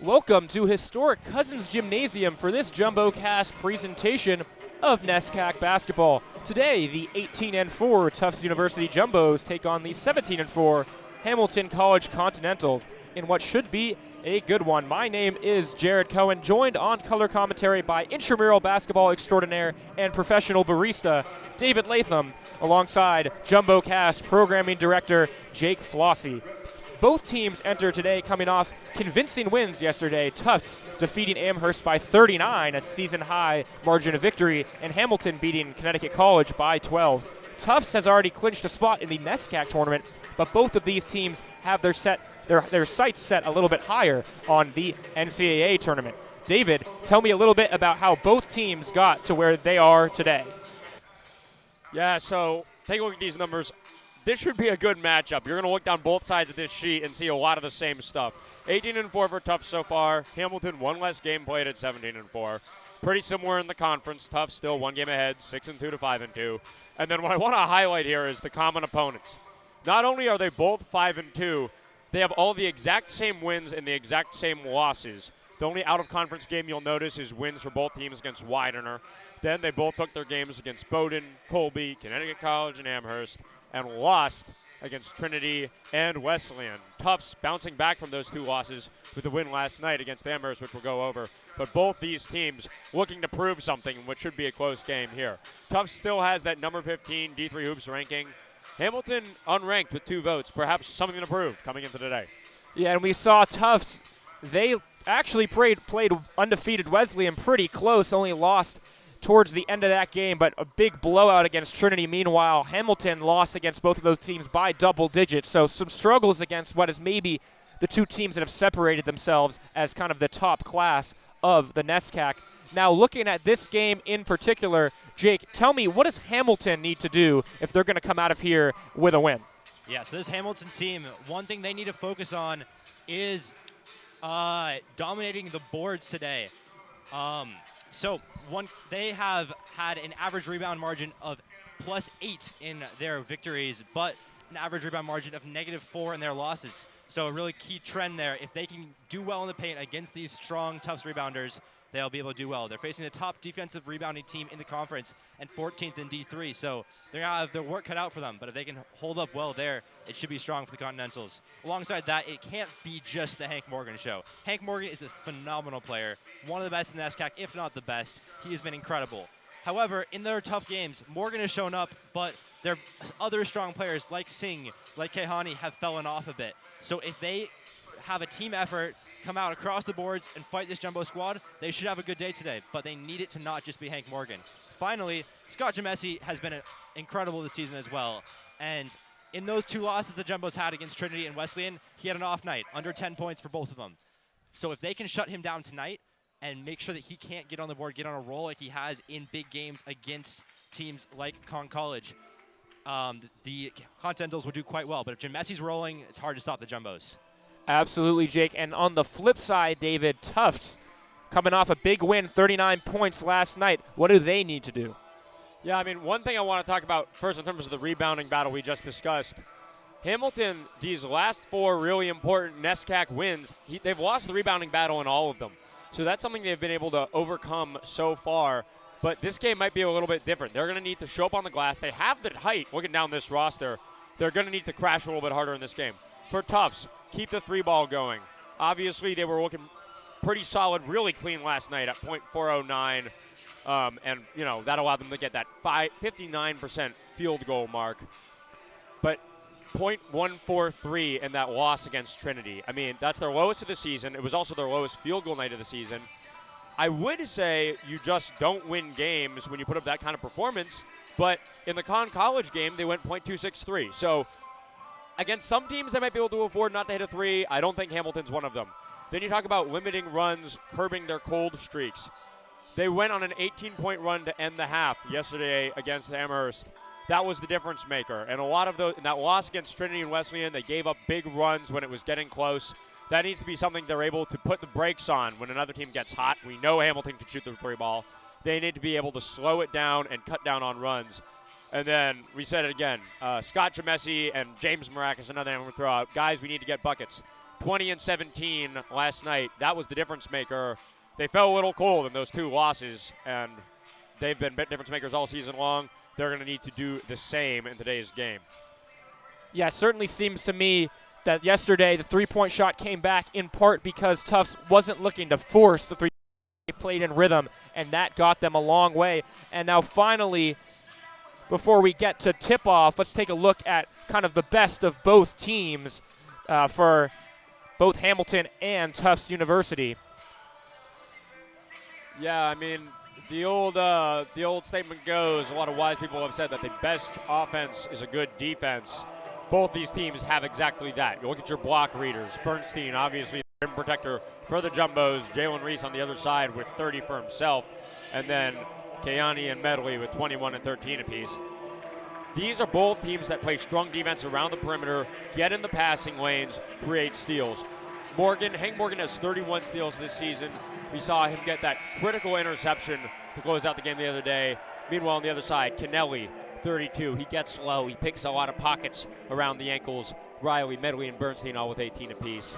Welcome to historic Cousins Gymnasium for this JumboCast presentation of NESCAC basketball. Today, the 18-4 Tufts University Jumbos take on the 17-4 Hamilton College Continentals in what should be a good one. My name is Jared Cohen, joined on color commentary by intramural basketball extraordinaire and professional barista David Latham, alongside JumboCast programming director Jake Flossie. Both teams enter today coming off convincing wins yesterday. Tufts defeating Amherst by 39, a season-high margin of victory, and Hamilton beating Connecticut College by 12. Tufts has already clinched a spot in the NESCAC tournament, but both of these teams have their sights set a little bit higher on the NCAA tournament. David, tell me a little bit about how both teams got to where they are today. Yeah, so take a look at these numbers. This should be a good matchup. You're going to look down both sides of this sheet and see a lot of the same stuff. 18-4 for Tufts so far. Hamilton, one less game played at 17-4. Pretty similar in the conference. Tufts still one game ahead, 6-2 to 5-2. And then what I want to highlight here is the common opponents. Not only are they both 5-2, they have all the exact same wins and the exact same losses. The only out-of-conference game you'll notice is wins for both teams against Widener. Then they both took their games against Bowdoin, Colby, Connecticut College, and Amherst, and lost against Trinity and Wesleyan. Tufts bouncing back from those two losses with a win last night against Amherst, which we'll go over. But both these teams looking to prove something in what should be a close game here. Tufts still has that number 15 D3 Hoops ranking. Hamilton unranked with 2 votes, perhaps something to prove coming into today. Yeah, and we saw Tufts, they actually played undefeated Wesleyan pretty close, only lost towards the end of that game, but a big blowout against Trinity. Meanwhile, Hamilton lost against both of those teams by double digits, so some struggles against what is maybe the two teams that have separated themselves as kind of the top class of the NESCAC. Now, looking at this game in particular, Jake, tell me, what does Hamilton need to do if they're going to come out of here with a win? Yeah, so this Hamilton team, one thing they need to focus on is dominating the boards today. They have had an average rebound margin of +8 in their victories, but an average rebound margin of -4 in their losses. So a really key trend there. If they can do well in the paint against these strong Tufts rebounders, they'll be able to do well. They're facing the top defensive rebounding team in the conference and 14th in D3, so they're going to have their work cut out for them. But if they can hold up well there, it should be strong for the Continentals. Alongside that, it can't be just the Hank Morgan show. Hank Morgan is a phenomenal player, one of the best in the NESCAC, if not the best. He has been incredible. However, in their tough games, Morgan has shown up, but their other strong players like Singh, like Kehani, have fallen off a bit. So if they have a team effort, come out across the boards and fight this Jumbo squad, they should have a good day today, but they need it to not just be Hank Morgan. Finally, Scott Jamesi has been incredible this season as well, and in those 2 losses the Jumbos had against Trinity and Wesleyan, he had an off night, under 10 points for both of them. So if they can shut him down tonight and make sure that he can't get on the board, get on a roll like he has in big games against teams like Con College, the Continentals will do quite well. But if Jamesi's rolling, it's hard to stop the Jumbos. Absolutely, Jake. And on the flip side, David, Tufts coming off a big win, 39 points last night. What do they need to do? Yeah, I mean, one thing I want to talk about first in terms of the rebounding battle we just discussed. Hamilton, these last 4 really important NESCAC wins, they've lost the rebounding battle in all of them. So that's something they've been able to overcome so far. But this game might be a little bit different. They're going to need to show up on the glass. They have the height. Looking down this roster, they're going to need to crash a little bit harder in this game. For Tufts, keep the 3-ball going. Obviously, they were looking pretty solid, really clean last night at .409. And, you know, that allowed them to get that 59% field goal mark. But .143 in that loss against Trinity. I mean, that's their lowest of the season. It was also their lowest field goal night of the season. I would say you just don't win games when you put up that kind of performance. But in the Con College game, they went .263. So against some teams, they might be able to afford not to hit a 3. I don't think Hamilton's one of them. Then you talk about limiting runs, curbing their cold streaks. They went on an 18-point run to end the half yesterday against Amherst. That was the difference maker. And a lot of those, in that loss against Trinity and Wesleyan, they gave up big runs when it was getting close. That needs to be something they're able to put the brakes on when another team gets hot. We know Hamilton can shoot the 3-ball. They need to be able to slow it down and cut down on runs. And then we said it again, Scott Jamesi and James Marakis, another name we'll throw out. Guys, we need to get buckets. 20 and 17 last night. That was the difference maker. They fell a little cold in those 2 losses, and they've been difference makers all season long. They're going to need to do the same in today's game. Yeah, it certainly seems to me that yesterday the three-point shot came back in part because Tufts wasn't looking to force the three. They played in rhythm, and that got them a long way. And now finally, before we get to tip-off, let's take a look at kind of the best of both teams for both Hamilton and Tufts University. Yeah, I mean, the old statement goes, a lot of wise people have said that the best offense is a good defense. Both these teams have exactly that. You look at your block readers. Bernstein, obviously, the rim protector for the Jumbos. Jalen Reese on the other side with 30 for himself. And then Kayani and Medley with 21 and 13 apiece. These are both teams that play strong defense around the perimeter, get in the passing lanes, create steals. Hank Morgan has 31 steals this season. We saw him get that critical interception to close out the game the other day. Meanwhile, on the other side, Kennelly, 32. He gets slow. He picks a lot of pockets around the ankles. Riley, Medley, and Bernstein all with 18 apiece.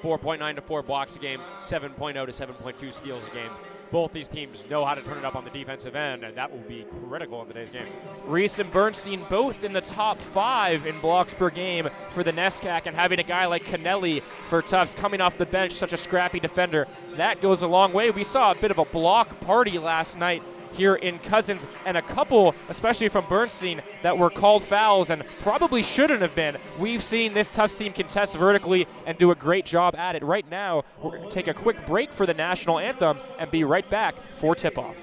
4.9 to 4 blocks a game, 7.0 to 7.2 steals a game. Both these teams know how to turn it up on the defensive end, and that will be critical in today's game. Reese and Bernstein both in the top 5 in blocks per game for the NESCAC, and having a guy like Kennelly for Tufts coming off the bench, such a scrappy defender, that goes a long way. We saw a bit of a block party last night here in Cousins, and a couple, especially from Bernstein, that were called fouls and probably shouldn't have been. We've seen this Tufts team contest vertically and do a great job at it. Right now, we're going to take a quick break for the national anthem and be right back for tip-off.